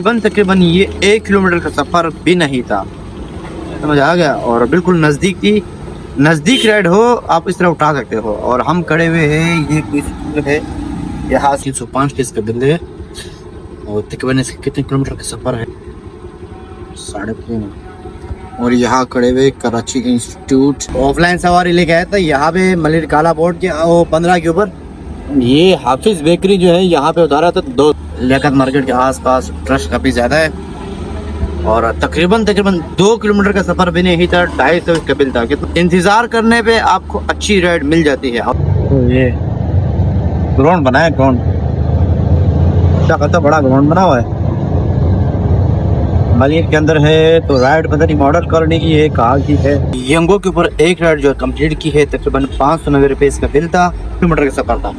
तकरीबन ये 1 किलोमीटर का सफ़र भी नहीं था, समझ आ गया। और बिल्कुल नज़दीक थी, नज़दीक राइड हो आप इस तरह उठा सकते हो। और हम खड़े हुए हैं, ये कोई स्कूल है, यहाँ 305 के इसका बिल है। और तकरीबन इसके कितने किलोमीटर का सफ़र है, 3.5। और यहाँ खड़े हुए कराची इंस्टीट्यूट ऑफलाइन सवारी लेके आया था यहाँ पे मलिर काला बोर्ड के 15 के ऊपर। ये हाफिज बेकरी जो है यहाँ पे उतारा था 2 लियाकत मार्केट के आसपास, रश काफ़ी ज़्यादा है। और तकरीबन 2 किलोमीटर का सफ़र भी नहीं था, 250 का बिल था। इंतज़ार करने पे आपको अच्छी राइड मिल जाती है। तो ये ग्राउंड बना है, ग्राउंड क्या कहता, बड़ा ग्राउंड बना हुआ है मलिर के अंदर है। तो राइड पता नहीं मॉडल कॉलोनी की है, कहाँ की है। यंगो के ऊपर एक राइड जो कंप्लीट की है, तकरीबन 590 रुपये इसका बिल था, किलोमीटर का सफ़र था।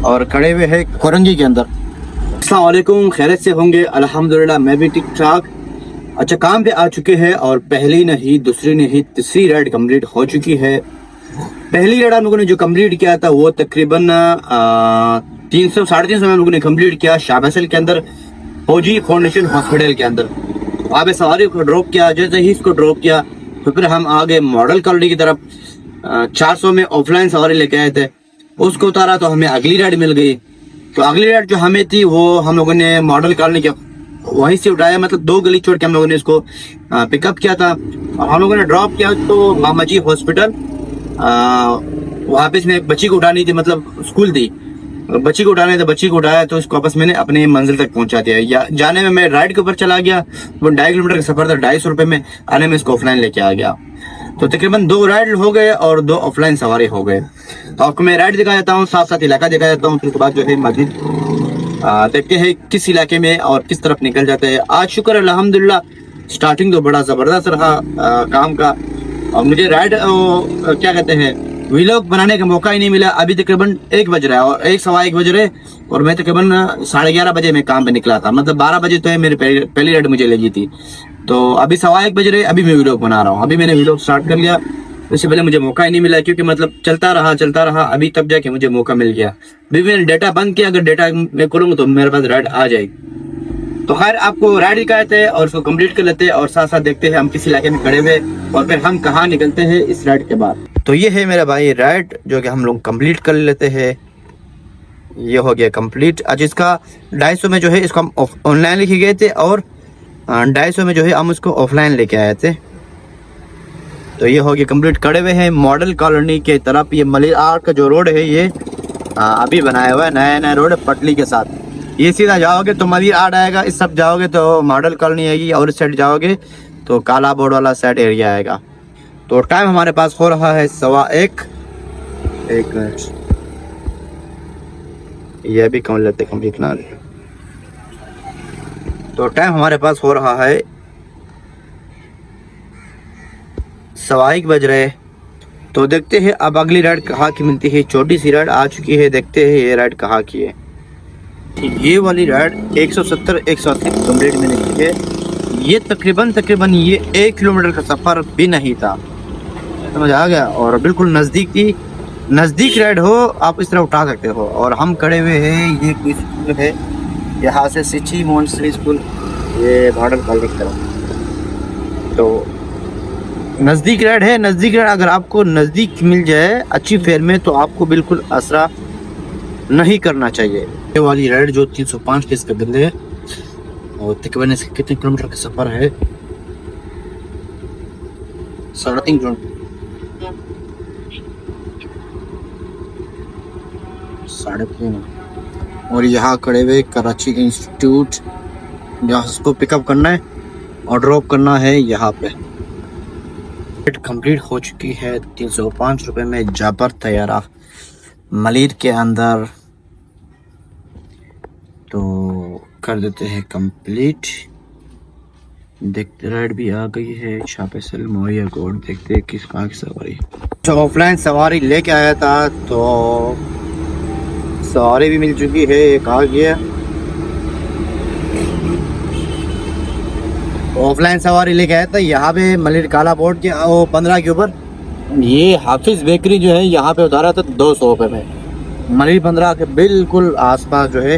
और खड़े हुए है कोरंगी के अंदर। अस्सलाम वालेकुम, खैरियत से होंगे? अल्हम्दुलिल्लाह मैं भी ठीक ठाक। अच्छा, काम पे आ चुके हैं और पहली नहीं, दूसरी नहीं, तीसरी राइड कंप्लीट हो चुकी है। पहली राइड हम लोगों ने जो कंप्लीट किया था वो तकरीबन 300-350 में हम लोगों ने कंप्लीट किया, शाह फैसल के अंदर, फौजी फाउंडेशन हॉस्पिटल के अंदर। वहाँ पे सवारी को ड्रॉप किया, जैसे ही इसको ड्रॉप किया तो फिर हम आगे मॉडल कॉलोनी की तरफ 400 में ऑफलाइन सवारी लेके आए थे, उसको उतारा तो हमें अगली राइड मिल गई। तो अगली राइड जो हमें थी वो हम लोगों ने मॉडल कॉलोनी के वहीं से उठाया, मतलब 2 गली छोड़ के हम लोगों ने इसको पिकअप किया था। और हम लोगों ने ड्रॉप किया तो मामाजी हॉस्पिटल, वहाँ पे इसमें बच्ची को उठानी थी, मतलब स्कूल थी, बच्ची को उठाने थे, बच्ची को उठाया तो इसको वापस मैंने अपने मंजिल तक पहुंचा दिया। जाने में मैं राइड के ऊपर चला गया, वो 2.5 किलोमीटर का सफर था, 250 रुपये में। आने में इसको ऑफलाइन लेके आ गया। तो तकरीबन 2 राइड हो गए और 2 ऑफलाइन सवारी हो गए। तो आपको मैं राइड दिखा देता हूँ, साथ साथ इलाका दिखा देता हूँ, फिर उसके बाद जो है मस्जिद देखते हैं किस इलाके में और किस तरफ निकल जाते हैं। आज शुक्र अल्हम्दुलिल्लाह स्टार्टिंग तो बड़ा ज़बरदस्त रहा काम का। और मुझे राइड क्या कहते हैं, व्लॉग बनाने का मौका ही नहीं मिला। अभी तकरीबन 1 बज रहा है और 1-1:15 बज रहे, और मैं तकरीबन 11:30 बजे मैं काम पे निकला था, मतलब 12 बजे तो है मेरी पहली राइड मुझे लगी थी। तो अभी 1:15 बज रहे, अभी मैं व्लॉग बना रहा हूँ। अभी मैंने व्लॉग स्टार्ट कर लिया, उससे पहले मुझे मौका ही नहीं मिला, क्योंकि मतलब चलता रहा, अभी तब जाके मुझे मौका मिल गया। अभी मैंने डाटा बंद किया, अगर डाटा मैं करूँगा तो मेरे पास राइड आ जाएगी। तो खैर आपको राइड दिखाते थे और उसको कंप्लीट कर लेते हैं, और साथ साथ देखते हैं हम किस इलाके में खड़े हुए और फिर हम कहाँ निकलते हैं इस राइड के बाद। तो ये है मेरा भाई राइड जो कि हम लोग कंप्लीट कर लेते हैं। ये हो गया कंप्लीट। आज इसका 250 में जो है इसको हम ऑनलाइन लेके गए थे, और 250 में जो है हम उसको ऑफलाइन लेके आए थे। तो ये हो गया कंप्लीट। खड़े हुए हैं मॉडल कॉलोनी के तरफ। ये मलिर आर्ट का जो रोड है ये अभी बनाया हुआ है, नया रोड है पटली के साथ। ये सीधा जाओगे तो मलिर आर्ट आएगा, इस सब जाओगे तो मॉडल कॉलोनी आएगी, और इस साइड जाओगे तो काला बोर्ड वाला साइड एरिया आएगा। तो टाइम हमारे पास हो रहा है 1:15। 1 मिनट, ये भी कम लेते कंप्लीट ना। तो टाइम हमारे पास हो रहा है 1:15 बज रहे। तो देखते हैं अब अगली राइड कहाँ की मिलती है। छोटी सी राइड आ चुकी है, देखते हैं ये राइड कहाँ की है। ये वाली राइड 170-180 कंप्लीट मैंने की है। ये तकरीबन ये 1 किलोमीटर का सफ़र भी नहीं था, समझ आ गया। और बिल्कुल नज़दीक थी, नज़दीक राइड हो आप इस तरह उठा सकते हो। और हम खड़े हुए हैं, ये कोई स्कूल है, यहाँ से सिची मॉन्टेसरी स्कूल, ये मॉडल कॉलेज की तरफ। तो नज़दीक राइड है, नज़दीक राइड अगर आपको नज़दीक मिल जाए अच्छी फेयर में तो आपको बिल्कुल असरा नहीं करना चाहिए। ये वाली राइड जो 305 के इसका बिल है, और तकरीबन इसके कितने किलोमीटर का सफ़र है, 3.5 किलोमीटर, 3.5। और यहाँ खड़े हुए कराची इंस्टीट्यूट, जहाँ उसको पिकअप करना है और ड्रॉप करना है यहाँ पे। कंप्लीट हो चुकी है 305 रुपये में जाबर तैयारा मलिर के अंदर। तो कर देते हैं कंप्लीट। देखते राइड भी आ गई है, शाह फैसल मोहैया गोड। देखते हैं किस कहाँ की सवारी। जो ऑफलाइन सवारी लेके आया था तो सवारी भी मिल चुकी है। एक आ गया ऑफलाइन सवारी लेके आया था यहाँ पे मलिर काला बोर्ड के 15 के ऊपर। ये हाफिज बेकरी जो है यहाँ पे उतारा था 200 रुपये में। मलिर 15 के बिल्कुल आसपास जो है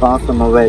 590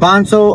500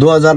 2000